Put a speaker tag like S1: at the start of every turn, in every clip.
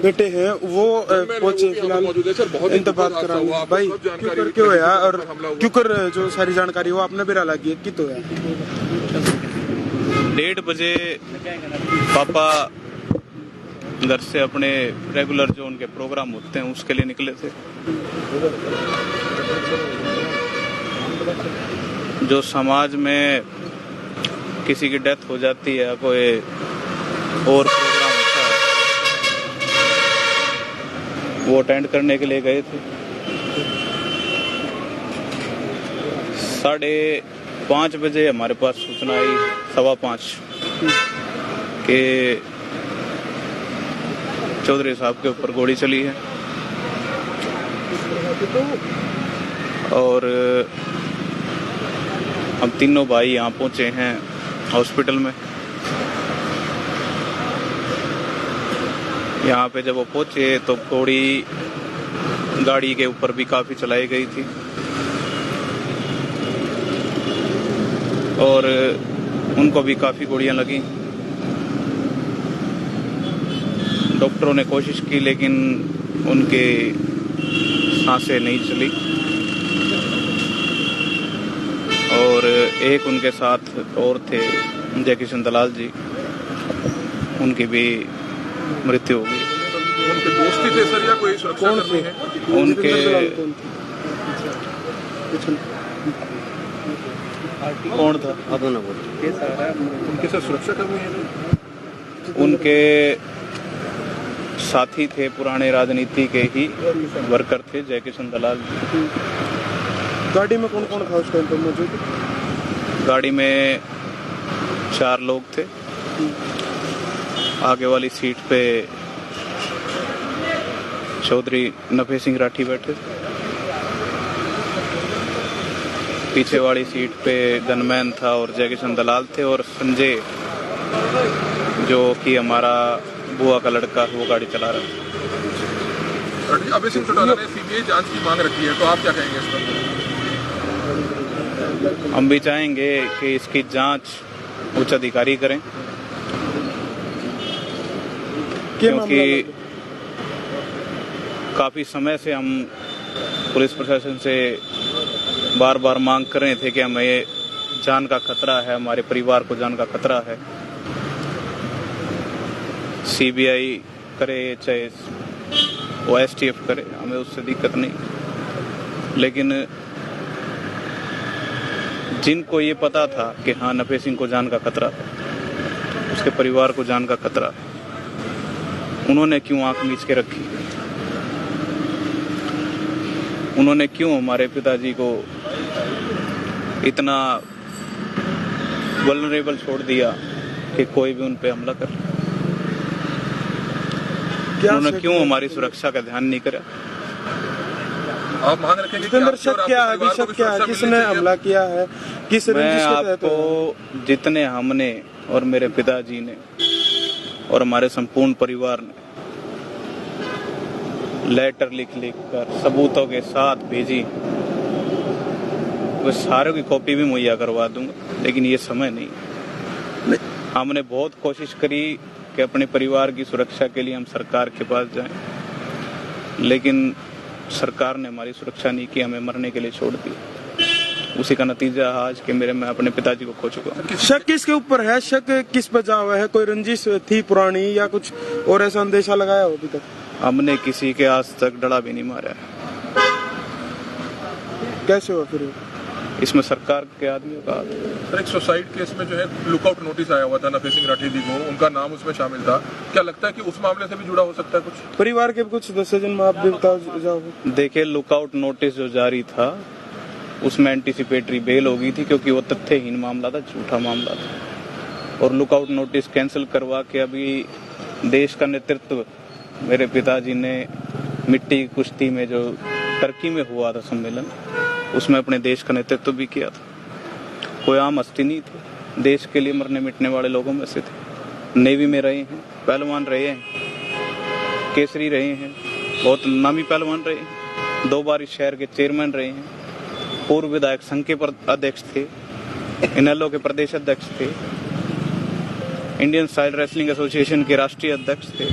S1: बेटे हैं वो पहुंचे फिलहाल इनसे बात करा भाई क्यों कर क्यों है और क्यों कर जो सारी जानकारी वो आपने भी लगी कि तो है
S2: 1:30 बजे पापा घर से अपने रेगुलर जो उनके प्रोग्राम होते हैं उसके लिए निकले थे। जो समाज में किसी की डेथ हो जाती है, कोई और प्रोग्राम होता है, वो अटेंड करने के लिए गए थे। 5:30 बजे हमारे पास सूचना आई, 5:15 के चौधरी साहब के ऊपर गोली चली है और हम तीनों भाई यहाँ पहुंचे हैं हॉस्पिटल में। यहाँ पे जब वो पहुंचे तो गोली गाड़ी के ऊपर भी काफी चलाई गई थी और उनको भी काफी गोलियां लगी। डॉक्टरों ने कोशिश की लेकिन उनके सांसें नहीं चली और एक उनके साथ और थे जय किशन दलाल जी, उनकी भी मृत्यु हो गई।
S3: उनके दोस्त थे सर या कोई सुरक्षा कर्मी है?
S2: उनके कौन था?
S3: उनके साथ सुरक्षा कर्मी है?
S2: उनके साथी थे, पुराने राजनीति के ही वर्कर थे जय किशन दलाल।
S1: गाड़ी में कौन कौन था उस टाइम पर मौजूद?
S2: गाड़ी में 4 लोग थे। आगे वाली सीट पे चौधरी नफे सिंह राठी बैठे थे, पीछे वाली सीट पे गनमैन था और जय किशन दलाल थे और संजय जो कि हमारा बुआ का लड़का वो गाड़ी चला रहा था।
S3: अभय सिंह चौटाला ने सीबीआई जांच की मांग रखी है, तो आप क्या कहेंगे इस पर?
S2: हम भी चाहेंगे कि इसकी जांच उच्च अधिकारी करें, क्योंकि काफी समय से हम पुलिस प्रशासन से बार बार मांग कर रहे थे कि हमें जान का खतरा है, हमारे परिवार को जान का खतरा है। सीबीआई करे चाहे वो एसटीएफ करे, हमें उससे दिक्कत नहीं, लेकिन जिनको ये पता था कि हाँ नफे सिंह को जान का खतरा है, उसके परिवार को जान का खतरा है, उन्होंने क्यों आंख मीच के रखी? उन्होंने क्यों हमारे पिताजी को इतना वल्नरेबल छोड़ दिया कि कोई भी उन पे हमला कर? उन्होंने क्यों हमारी सुरक्षा का ध्यान नहीं करा?
S3: आप मांग रखेंगे
S1: शक क्या है? शक क्या है? किसने हमला किया है? किस
S2: मैं आपको जितने हमने और मेरे पिताजी ने और हमारे संपूर्ण परिवार ने लेटर लिख कर सबूतों के साथ भेजी, वो सारों की कॉपी भी मुहैया करवा दूंगा, लेकिन ये समय नहीं। हमने बहुत कोशिश करी कि अपने परिवार की सुरक्षा के लिए हम सरकार के पास जाएं, लेकिन सरकार ने हमारी सुरक्षा नहीं की, हमें मरने के लिए छोड़ दिया। उसी का नतीजा आज कि मैं अपने पिताजी को खो चुका हूँ।
S1: शक किसके ऊपर है? शक किस वजह हुआ है? कोई रंजिश थी पुरानी या कुछ और ऐसा अंदेशा लगाया हो अभी तक?
S2: हमने किसी के आज तक डड़ा भी नहीं मारा है।
S1: कैसे हुआ फिर?
S2: इसमें सरकार के आदमियों का
S3: सर, एक सुसाइड केस में जो है लुकआउट नोटिस आया हुआ था नफे सिंह राठी जी को, उनका नाम उसमें शामिल था। क्या लगता है कि उस मामले से भी जुड़ा हो सकता है कुछ?
S1: परिवार के कुछ सदस्य आप भी बताओ जाओ।
S2: देखिए, लुकआउट नोटिस जो जारी था उसमें एंटीसिपेटरी बेल हो गई थी, क्योंकि वो तथ्यहीन मामला था, झूठा मामला था। और लुकआउट नोटिस कैंसिल करवा के अभी देश का नेतृत्व मेरे पिताजी ने मिट्टी की कुश्ती में जो टर्की में हुआ था सम्मेलन, उसमें अपने देश का नेतृत्व भी किया था। कोई आम हस्ती नहीं थी, देश के लिए मरने मिटने वाले लोगों में से थे। नेवी में रहे हैं, पहलवान रहे हैं, केसरी रहे हैं, बहुत नामी पहलवान रहे हैं, 2 बार इस शहर के चेयरमैन रहे हैं, पूर्व विधायक संघ के अध्यक्ष थे, इनेलो के प्रदेश अध्यक्ष थे, इंडियन साइड रेसलिंग एसोसिएशन के राष्ट्रीय अध्यक्ष थे।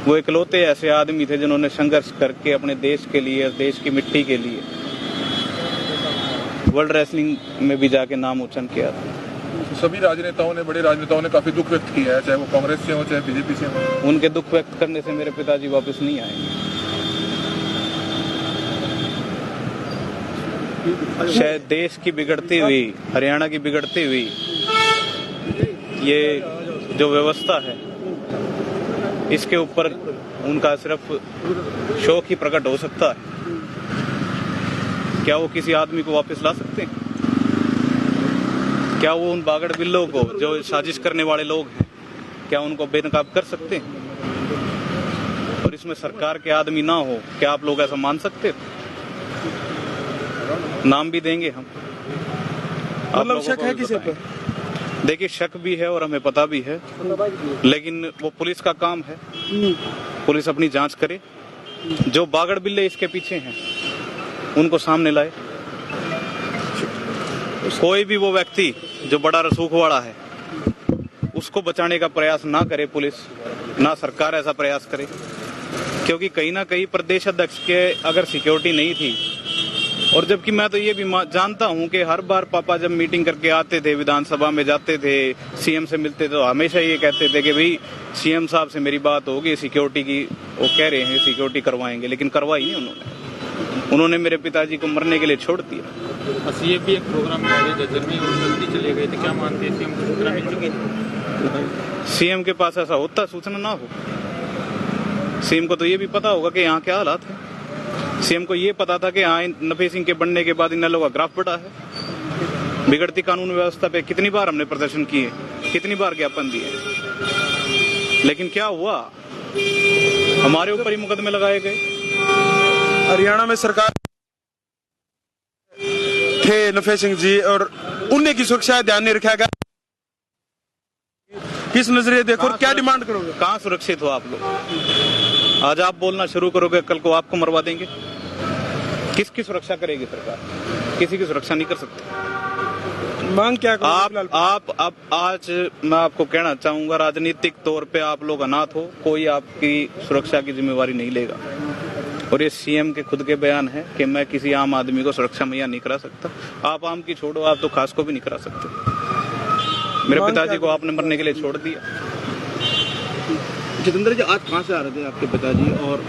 S2: वो इकलौते ऐसे आदमी थे जिन्होंने संघर्ष करके अपने देश के लिए, देश की मिट्टी के लिए वर्ल्ड रेसलिंग में भी जाके नाम उच्चारण किया था।
S3: सभी राजनेताओं ने, बड़े राजनेताओं ने काफी दुख व्यक्त किया है, चाहे वो कांग्रेस से हो चाहे बीजेपी से हो।
S2: उनके दुख व्यक्त करने से मेरे पिताजी वापस नहीं आएंगे। शायद देश की बिगड़ती हुई, हरियाणा की बिगड़ती हुई ये जो व्यवस्था है, इसके ऊपर उनका सिर्फ शौक ही प्रकट हो सकता है। क्या वो किसी आदमी को वापस ला सकते हैं? क्या वो उन बागड़ बिल्लों को, जो साजिश करने वाले लोग हैं, क्या उनको बेनकाब कर सकते हैं? और इसमें सरकार के आदमी ना हो, क्या आप लोग ऐसा मान सकते? नाम भी देंगे हम।
S1: मतलब शक है किसी पे?
S2: देखिए, शक भी है और हमें पता भी है, लेकिन वो पुलिस का काम है। पुलिस अपनी जांच करे, जो बागड़ बिल्ले इसके पीछे हैं उनको सामने लाए। कोई भी वो व्यक्ति जो बड़ा रसूखवाड़ा है उसको बचाने का प्रयास ना करे पुलिस, ना सरकार ऐसा प्रयास करे, क्योंकि कहीं ना कहीं प्रदेश अध्यक्ष के अगर सिक्योरिटी नहीं थी, और जबकि मैं तो ये भी जानता हूं कि हर बार पापा जब मीटिंग करके आते थे, विधानसभा में जाते थे, सीएम से मिलते थे, तो हमेशा ये कहते थे कि भाई सीएम साहब से मेरी बात होगी सिक्योरिटी की, वो कह रहे हैं सिक्योरिटी करवाएंगे, लेकिन करवाई नहीं उन्होंने मेरे पिताजी को मरने के लिए छोड़ दिया।
S4: सीएम भी एक प्रोग्राम में आगे जज्जर में जल्दी चले गए थे, क्या मानते हैं सीएम को सूचना मिल चुकी थी?
S2: सीएम के पास ऐसा होता सूचना ना हो? सीएम को तो ये भी पता होगा कि यहाँ क्या हालात है। सीएम को ये पता था कि यहाँ नफे सिंह के बनने के बाद इन लोगों का ग्राफ बढ़ा है। बिगड़ती कानून व्यवस्था पे कितनी बार हमने प्रदर्शन किए, कितनी बार ज्ञापन दिए, लेकिन क्या हुआ? हमारे ऊपर ही मुकदमे लगाए गए।
S1: हरियाणा में सरकार थे नफे सिंह जी, और उन्हें की सुरक्षा ध्यान नहीं रखा गया। किस नजरिए देखो और क्या डिमांड करोगे?
S2: कहाँ सुरक्षित हो आप लोग? आज आप बोलना शुरू करोगे, कल को आपको मरवा देंगे। किसकी सुरक्षा करेगी सरकार? किसी की सुरक्षा नहीं कर सकती।
S1: मांग क्या
S2: आप आज मैं आपको कहना चाहूंगा, राजनीतिक तौर पे आप लोग अनाथ हो, कोई आपकी सुरक्षा की जिम्मेवारी नहीं लेगा। और ये सीएम के खुद के बयान है कि मैं किसी आम आदमी को सुरक्षा मुहैया नहीं करा सकता। आप आम की छोड़ो, आप तो खास को भी नहीं करा सकते। मेरे पिताजी को आपने मरने के लिए छोड़ दिया।
S5: जितेंद्र जी, आज कहाँ से आ रहे थे आपके पिताजी, और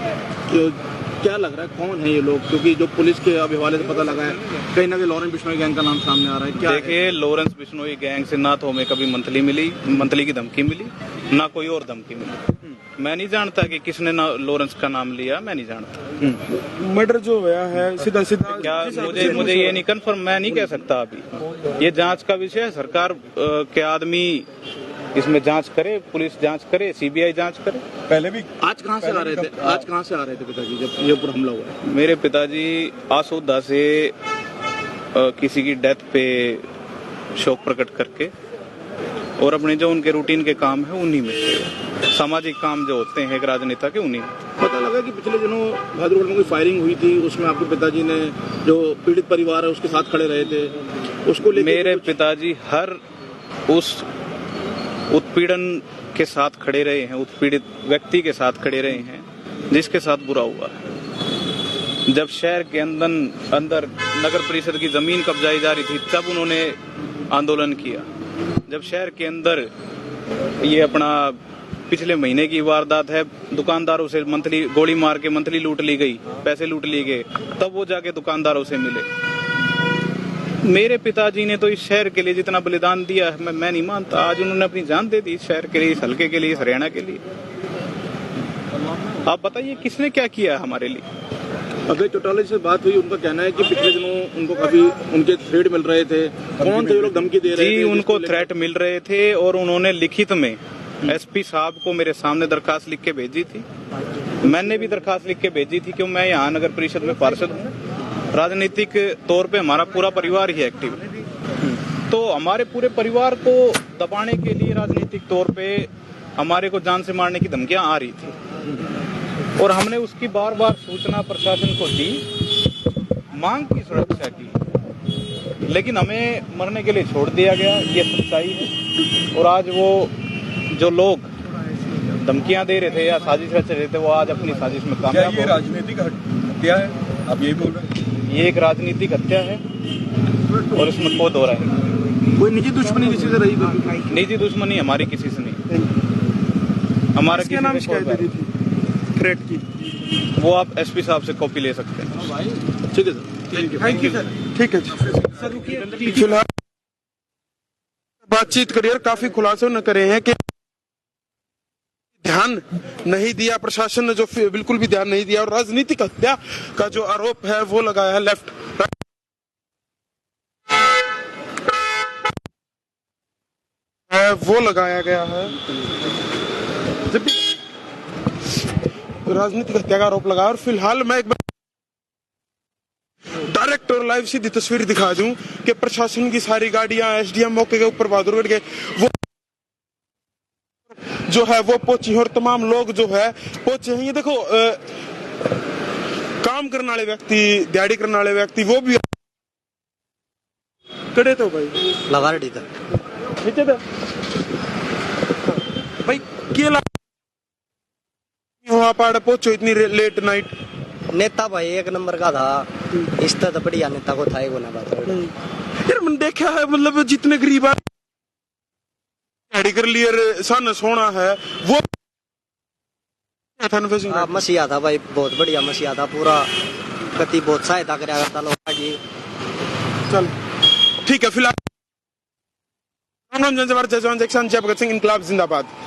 S5: क्या लग रहा है कौन है ये लोग? क्योंकि जो पुलिस के अब हवाले से पता लगा है, कहीं ना कहीं लॉरेंस बिश्नोई गैंग का नाम सामने आ रहा है। क्या
S2: देखिए, लॉरेंस बिश्नोई गैंग से ना तो हमें कभी मंथली की धमकी मिली, ना कोई और धमकी मिली। मैं नहीं जानता कि किसने लॉरेंस का नाम लिया, मैं नहीं जानता।
S1: मर्डर जो हुआ है सीधा
S2: क्या मुझे ये नहीं कंफर्म, मैं नहीं कह सकता अभी। ये जांच का विषय है, सरकार के आदमी इसमें जांच करे, पुलिस जांच करे, सीबीआई जांच करे।
S1: पहले भी
S5: आज कहाँ से आ रहे थे? आज कहाँ से आ रहे थे पिताजी जब ये ऊपर हमला हुआ है?
S2: मेरे पिताजी आसोदा से किसी की डेथ पे शोक प्रकट करके, और अपने जो उनके रूटीन के काम है उन्हीं में थे। सामाजिक काम जो होते हैं एक राजनेता के, उन्हीं में।
S5: पता लगा कि पिछले दिनों भादुगढ़ में कोई फायरिंग हुई थी, उसमें आपके पिताजी ने, जो पीड़ित परिवार है उसके साथ खड़े रहे थे, उसको लेकर
S2: मेरे पिताजी हर उस उत्पीड़न के साथ खड़े रहे हैं, उत्पीड़ित व्यक्ति के साथ खड़े रहे हैं जिसके साथ बुरा हुआ है। जब शहर के अंदर नगर परिषद की जमीन कब्जाई जा रही थी, तब उन्होंने आंदोलन किया। जब शहर के अंदर ये अपना पिछले महीने की वारदात है, दुकानदारों से मंथली गोली मार के मंथली लूट ली गई, पैसे लूट लिए गए, तब वो जाके दुकानदारों से मिले। मेरे पिताजी ने तो इस शहर के लिए जितना बलिदान दिया है, मैं नहीं मानता। आज उन्होंने अपनी जान दे दी इस शहर के लिए, इस हल्के के लिए, इस हरियाणा के लिए। आप बताइए किसने क्या किया है हमारे लिए?
S5: अगर चौटाला से बात हुई, उनका कहना है कि पिछले दिनों उनको काफी उनके थ्रेट मिल रहे थे। कौन थे ये लोग धमकी दे रहे थे?
S2: जी, उनको थ्रेट मिल रहे थे, और उन्होंने लिखित में एसपी साहब को मेरे सामने दरखास्त लिख के भेजी थी। मैंने भी दरखास्त लिख के भेजी थी, क्यों मैं यहाँ नगर परिषद में पार्षद हूँ। राजनीतिक तौर पे हमारा पूरा परिवार ही एक्टिव है, तो हमारे पूरे परिवार को दबाने के लिए राजनीतिक तौर पे हमारे को जान से मारने की धमकियां आ रही थी, और हमने उसकी बार बार सूचना प्रशासन को दी, मांग की सुरक्षा की, लेकिन हमें मरने के लिए छोड़ दिया गया। ये सच्चाई है। और आज वो जो लोग धमकियां दे रहे थे या साजिश रच रहे थे, वो आज अपनी साजिश में
S3: क्या
S2: कामयाब
S3: ये
S2: हो।
S3: राजनीतिक हत्या है, आप यही बोल रहे हैं?
S2: ये एक राजनीतिक हत्या है और इसमें कोई दो राय नहीं।
S5: कोई निजी दुश्मनी किसी से रही कोई?
S2: निजी दुश्मनी हमारी किसी से नहीं, हमारा
S1: किसके
S2: किसी
S1: नाम
S2: से कोई
S1: शिकायत दी थी थ्रेट की?
S2: वो आप एसपी साहब से कॉपी ले सकते हैं।
S5: ठीक है सर।
S1: Thank you sir. ठीक है जी। फिलहाल बातचीत करिए और काफी खुलासे न करे हैं कि ध्यान नहीं दिया प्रशासन ने, जो बिल्कुल भी ध्यान नहीं दिया, और राजनीतिक हत्या का जो आरोप है वो लगाया है लेफ्ट वो लगाया गया है। जब भी राजनीतिक हत्या का आरोप लगा, और फिलहाल मैं एक बार डायरेक्ट और लाइव सीधी तस्वीर दिखा दूं कि प्रशासन की सारी गाड़ियां एसडीएम मौके के ऊपर बहादुरगढ़ के वो जो है वो पहुंची है, और तमाम लोग जो है पहुंचे हैं। ये देखो काम करने वाले व्यक्ति, दिहाड़ी करने वाले व्यक्ति वो भी कड़े तो भाई
S6: लगा रही था
S1: नीचे था भाई केला वहां पाड़ पहुंचो इतनी लेट नाइट।
S6: नेता भाई एक नंबर का था, इस तरह बढ़िया नेता को था ही वो ना बात।
S1: यार मैंने देखा है, मतलब जितने गरीब दिहाड़ी कर लिए सन सोना है वो था ना।
S6: मसीहा था भाई, बहुत बढ़िया मसीहा था, पूरा गति बहुत सहायता कराया करता लोग की।
S1: चल ठीक है। फिलहाल जय जवान जय किसान जय भगत सिंह, इनकलाब जिंदाबाद।